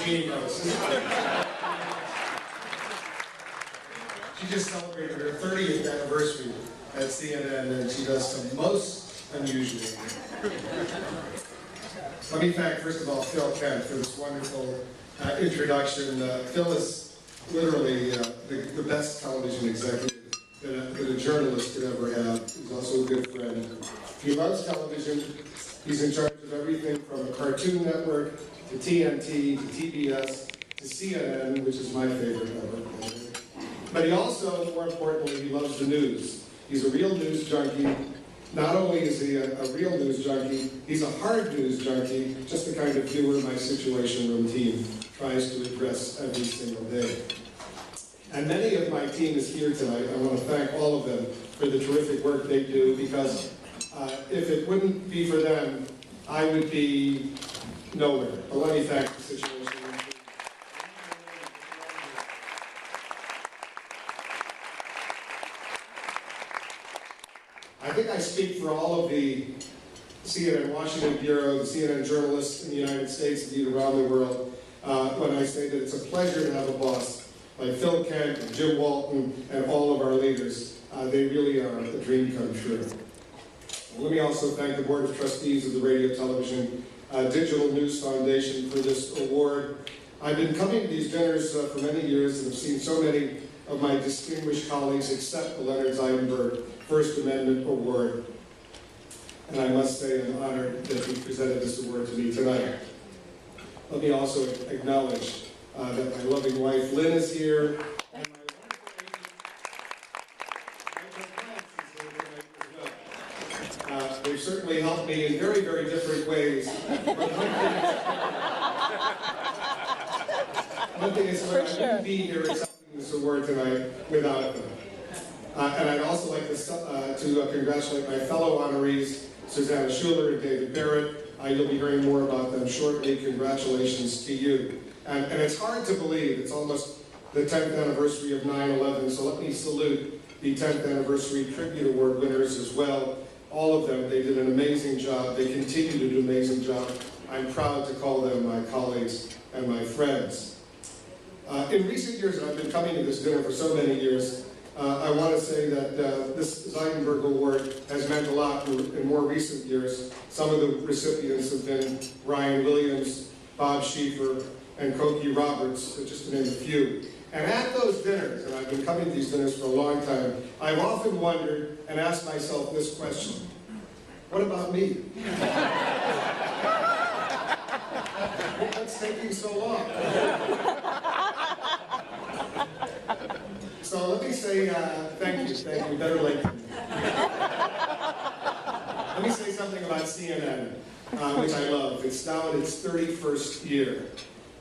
Sweeney knows. She just celebrated her 30th anniversary at CNN, and she does some most unusual things. Let me thank, first of all, Phil Kent for this wonderful introduction. Phil is literally the best television executive that a journalist could ever have. He's also a good friend. He loves television. He's in charge of everything from the Cartoon Network to TNT to TBS to CNN, which is my favorite network. But he also, more importantly, he loves the news. He's a real news junkie. Not only is he a real news junkie, he's a hard news junkie, just the kind of viewer my Situation Room team tries to address every single day. And many of my team is here tonight. I want to thank all of them for the terrific work they do, because if it wouldn't be for them, I would be nowhere. But let me thank the Situation Room team. I think I speak for all of the CNN Washington Bureau, the CNN journalists in the United States, indeed around the world, when I say that it's a pleasure to have a boss like Phil Kent and Jim Walton and all of our leaders. They really are a dream come true. Let me also thank the Board of Trustees of the Radio Television Digital News Foundation for this award. I've been coming to these dinners for many years and have seen so many of my distinguished colleagues accept the Leonard Zeidenberg First Amendment Award. And I must say I'm honored that he presented this award to me tonight. Let me also acknowledge that my loving wife Lynn is here, and my wonderful agent, Michael Pence, is here tonight as well. They've certainly helped me in very, very different ways. One thing is, I wouldn't be here accepting this award tonight without them. And I'd also like to congratulate my fellow honorees, Susanna Schuler and David Barrett. You'll be hearing more about them shortly. Congratulations to you. And it's hard to believe, it's almost the 10th anniversary of 9/11, so let me salute the 10th anniversary Tribute Award winners as well. All of them, they did an amazing job. They continue to do an amazing job. I'm proud to call them my colleagues and my friends. In recent years, and I've been coming to this dinner for so many years, I want to say that this Zeidenberg Award has meant a lot in more recent years. Some of the recipients have been Brian Williams, Bob Schieffer, and Cokie Roberts, just to name a few. And at those dinners, and I've been coming to these dinners for a long time, I've often wondered and asked myself this question: what about me? What's taking so long? So let me say thank you, better late than never. Let me say something about CNN, which I love. It's now in its 31st year.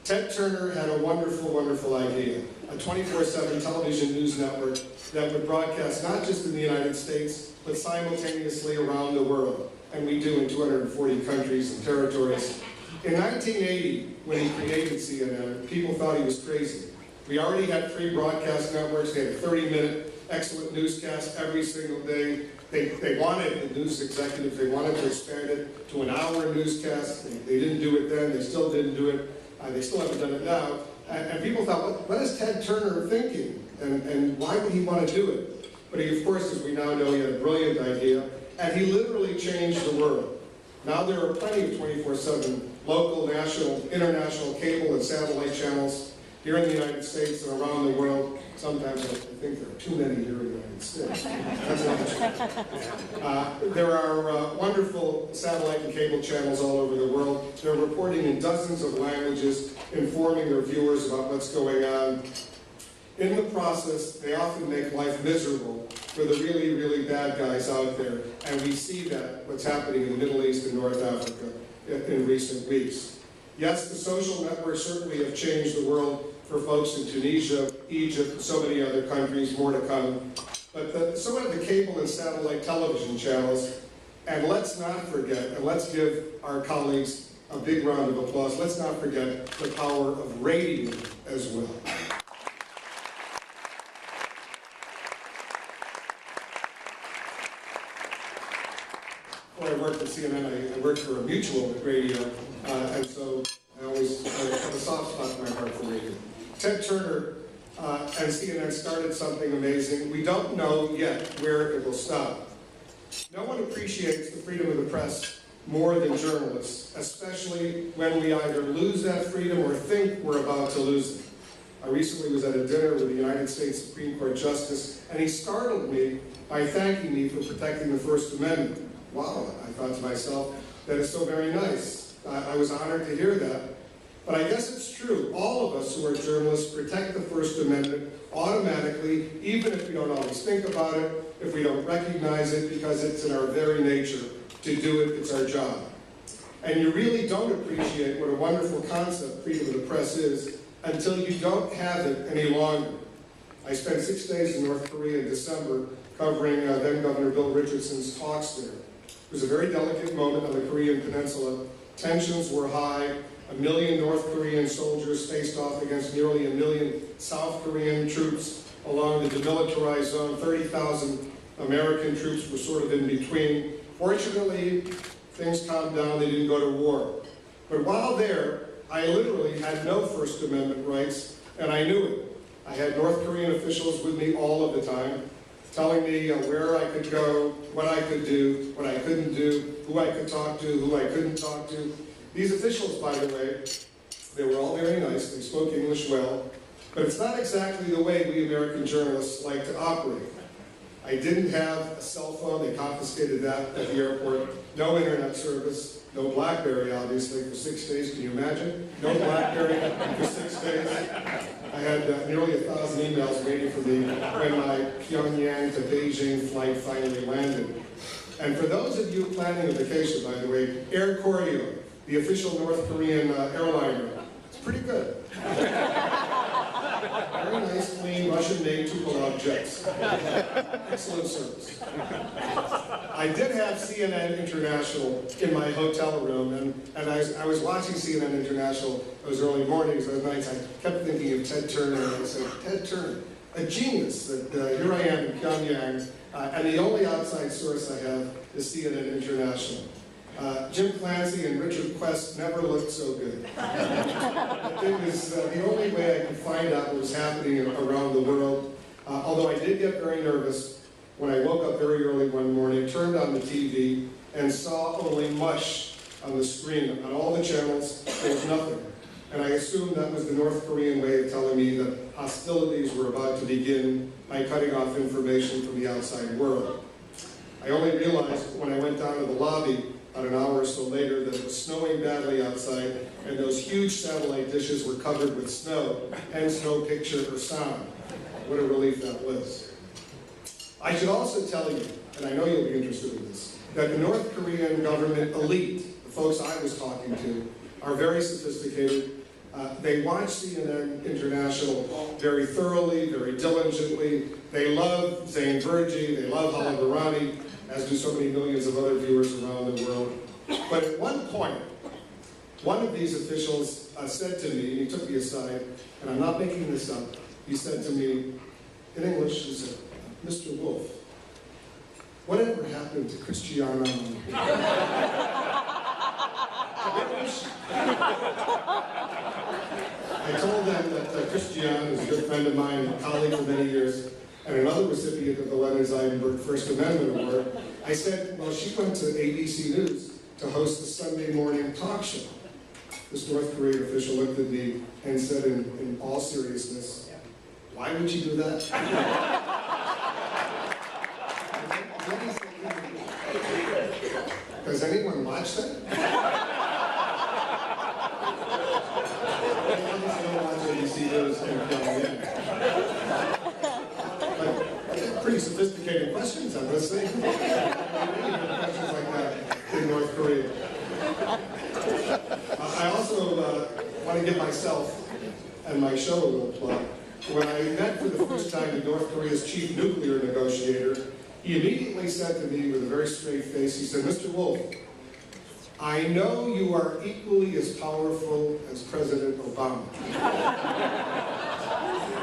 Ted Turner had a wonderful, wonderful idea, a 24/7 television news network that would broadcast not just in the United States, but simultaneously around the world. And we do in 240 countries and territories. In 1980, when he created CNN, people thought he was crazy. We already had 3 broadcast networks. They had a 30-minute excellent newscast every single day. They wanted, the news executives, they wanted to expand it to an hour newscast. They didn't do it then. They still didn't do it. They still haven't done it now. And people thought, what is Ted Turner thinking? And why would he want to do it? But he, of course, as we now know, he had a brilliant idea. And he literally changed the world. Now there are plenty of 24/7 local, national, international cable and satellite channels here in the United States and around the world. Sometimes I think there are too many here in the United States. That's not true. There are wonderful satellite and cable channels all over the world. They're reporting in dozens of languages, informing their viewers about what's going on. In the process, they often make life miserable for the really, really bad guys out there. And we see that, what's happening in the Middle East and North Africa in recent weeks. Yes, the social networks certainly have changed the world for folks in Tunisia, Egypt, and so many other countries, more to come. But so have the cable and satellite television channels. And let's not forget, and let's give our colleagues a big round of applause, let's not forget the power of radio as well. Before I worked at CNN, I worked for a mutual radio, and so I always have a soft spot for operated. Ted Turner and CNN started something amazing. We don't know yet where it will stop. No one appreciates the freedom of the press more than journalists, especially when we either lose that freedom or think we're about to lose it. I recently was at a dinner with the United States Supreme Court Justice, and he startled me by thanking me for protecting the First Amendment. Wow, I thought to myself, that is so very nice. I was honored to hear that. But I guess it's true. All of us who are journalists protect the First Amendment automatically, even if we don't always think about it, if we don't recognize it, because it's in our very nature to do it. It's our job. And you really don't appreciate what a wonderful concept freedom of the press is until you don't have it any longer. I spent 6 days in North Korea in December covering then Governor Bill Richardson's talks there. It was a very delicate moment on the Korean Peninsula. Tensions were high. 1 million North Korean soldiers faced off against nearly 1 million South Korean troops along the demilitarized zone. 30,000 American troops were sort of in between. Fortunately, things calmed down. They didn't go to war. But while there, I literally had no First Amendment rights, and I knew it. I had North Korean officials with me all of the time, telling me where I could go, what I could do, what I couldn't do, who I could talk to, who I couldn't talk to. These officials, by the way, they were all very nice. They spoke English well. But it's not exactly the way we American journalists like to operate. I didn't have a cell phone. They confiscated that at the airport. No internet service. No BlackBerry, obviously, for 6 days. Can you imagine? No BlackBerry for 6 days. I had nearly 1,000 emails waiting for me when my Pyongyang to Beijing flight finally landed. And for those of you planning a vacation, by the way, Air Koryo, the official North Korean airliner, it's pretty good. Very nice, clean, Russian-made Tupolev jets. Excellent service. I did have CNN International in my hotel room, and I was watching CNN International those early mornings, those nights. I kept thinking of Ted Turner, and I said, Ted Turner, a genius, that here I am in Pyongyang, and the only outside source I have is CNN International. Jim Clancy and Richard Quest never looked so good. It was the only way I could find out what was happening around the world. Although I did get very nervous when I woke up very early one morning, turned on the TV, and saw only mush on the screen. On all the channels, there was nothing. And I assumed that was the North Korean way of telling me that hostilities were about to begin by cutting off information from the outside world. I only realized when I went down to the lobby about an hour or so later that it was snowing badly outside, and those huge satellite dishes were covered with snow, hence no picture or sound. What a relief that was. I should also tell you, and I know you'll be interested in this, that the North Korean government elite, the folks I was talking to, are very sophisticated. They watch CNN International very thoroughly, very diligently. They love Zain Verjee, they love Hala Virani, as do so many millions of other viewers around the world. But at one point, one of these officials said to me, and he took me aside, and I'm not making this up, he said to me, in English, he said, Mr. Wolf, whatever happened to Cristiano? I told them that Cristiano is a good friend of mine, a colleague for many years, and another recipient of the Leonard Seidenberg First Amendment Award. I said, well, she went to ABC News to host the Sunday morning talk show. This North Korean official looked at me and said in all seriousness, why would you do that? Does anyone watch that? I don't watch ABC News and pretty sophisticated questions, I'm going to say. Questions like that in North Korea. I also want to give myself and my show a little plug. When I met for the first time with North Korea's chief nuclear negotiator, he immediately said to me with a very straight face, he said, Mr. Wolf, I know you are equally as powerful as President Obama.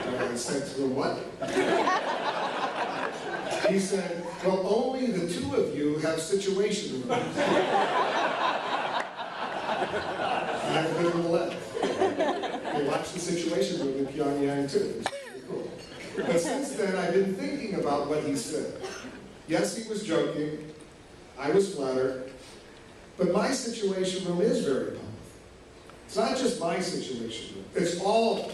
And I said to him, what? He said, well, only the two of you have situation rooms. And I couldn't laugh. They watched the Situation Room in Pyongyang too. It was pretty cool. But since then, I've been thinking about what he said. Yes, he was joking. I was flattered. But my Situation Room is very powerful. It's not just my Situation Room. It's all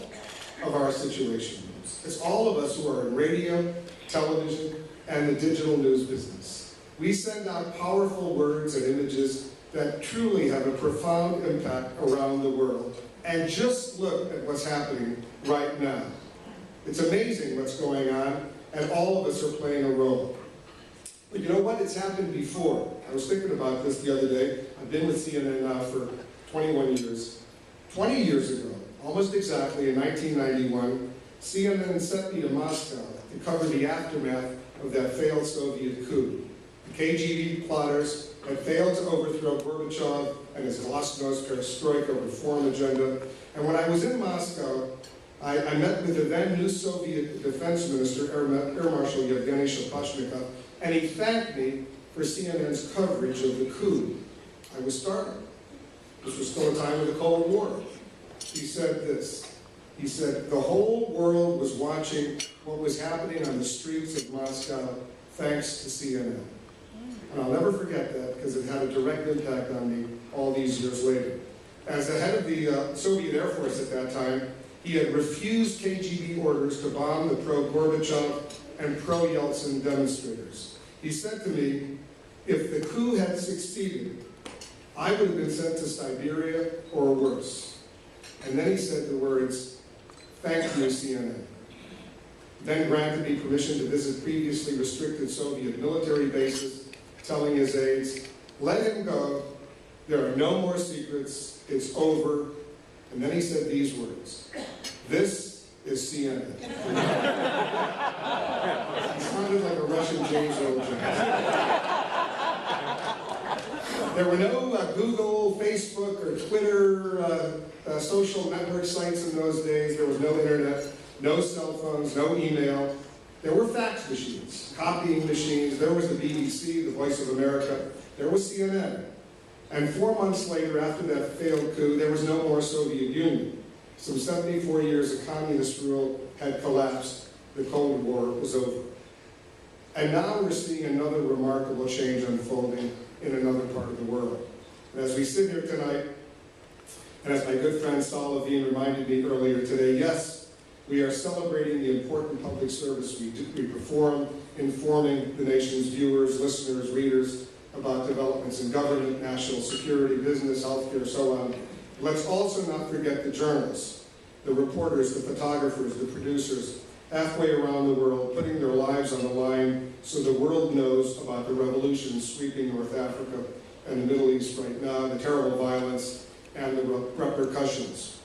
of our Situation Rooms. It's all of us who are in radio, television, and the digital news business. We send out powerful words and images that truly have a profound impact around the world. And just look at what's happening right now. It's amazing what's going on, and all of us are playing a role. But you know what? It's happened before. I was thinking about this the other day. I've been with CNN now for 21 years. 20 years ago, almost exactly in 1991, CNN sent me to Moscow to cover the aftermath of that failed Soviet coup. The KGB plotters had failed to overthrow Gorbachev and his glasnost perestroika reform agenda. And when I was in Moscow, I met with the then new Soviet defense minister, Air Marshal Yevgeny Shapashnikov, and he thanked me for CNN's coverage of the coup. I was startled. This was still a time of the Cold War. He said this. He said, the whole world was watching what was happening on the streets of Moscow thanks to CNN. And I'll never forget that because it had a direct impact on me all these years later. As the head of the Soviet Air Force at that time, he had refused KGB orders to bomb the pro-Gorbachev and pro-Yeltsin demonstrators. He said to me, if the coup had succeeded, I would have been sent to Siberia or worse. And then he said the words, thank you, CNN. Then granted me permission to visit previously restricted Soviet military bases, telling his aides, let him go, there are no more secrets, it's over. And then he said these words, this is CNN. He sounded like a Russian James Earl Jones. There were no Google, Facebook, or Twitter social network sites in those days. There was no internet, no cell phones, no email. There were fax machines, copying machines. There was the BBC, the Voice of America. There was CNN. And 4 months later, after that failed coup, there was no more Soviet Union. Some 74 years of communist rule had collapsed. The Cold War was over. And now we're seeing another remarkable change unfolding in another part of the world. And as we sit here tonight, and as my good friend Saul Levine reminded me earlier today, yes, we are celebrating the important public service we perform, informing the nation's viewers, listeners, readers about developments in government, national security, business, healthcare, so on. Let's also not forget the journalists, the reporters, the photographers, the producers, halfway around the world, putting their lives on the line so the world knows about the revolution sweeping North Africa and the Middle East right now, the terrible violence and the repercussions.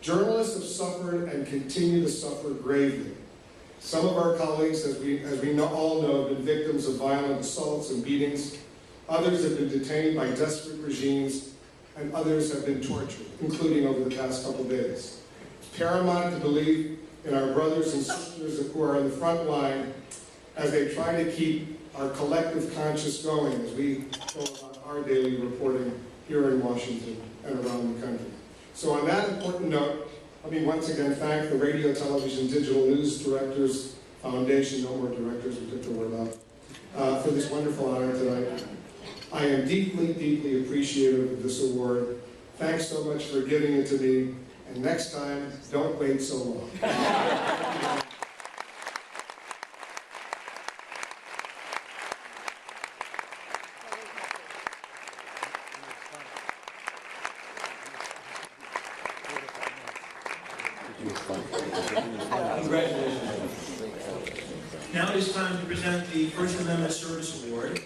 Journalists have suffered and continue to suffer gravely. Some of our colleagues, as we all know, have been victims of violent assaults and beatings. Others have been detained by desperate regimes, and others have been tortured, including over the past couple days. It's paramount to believe in our brothers and sisters who are in the front line as they try to keep our collective conscience going as we go about our daily reporting here in Washington and around the country. So on that important note, let me once again thank the Radio, Television, Digital News Directors Foundation, no more directors, we took the word out, for this wonderful honor tonight. I am deeply, deeply appreciative of this award. Thanks so much for giving it to me. And next time, don't wait so long. Congratulations. Now it is time to present the First Amendment Service Award.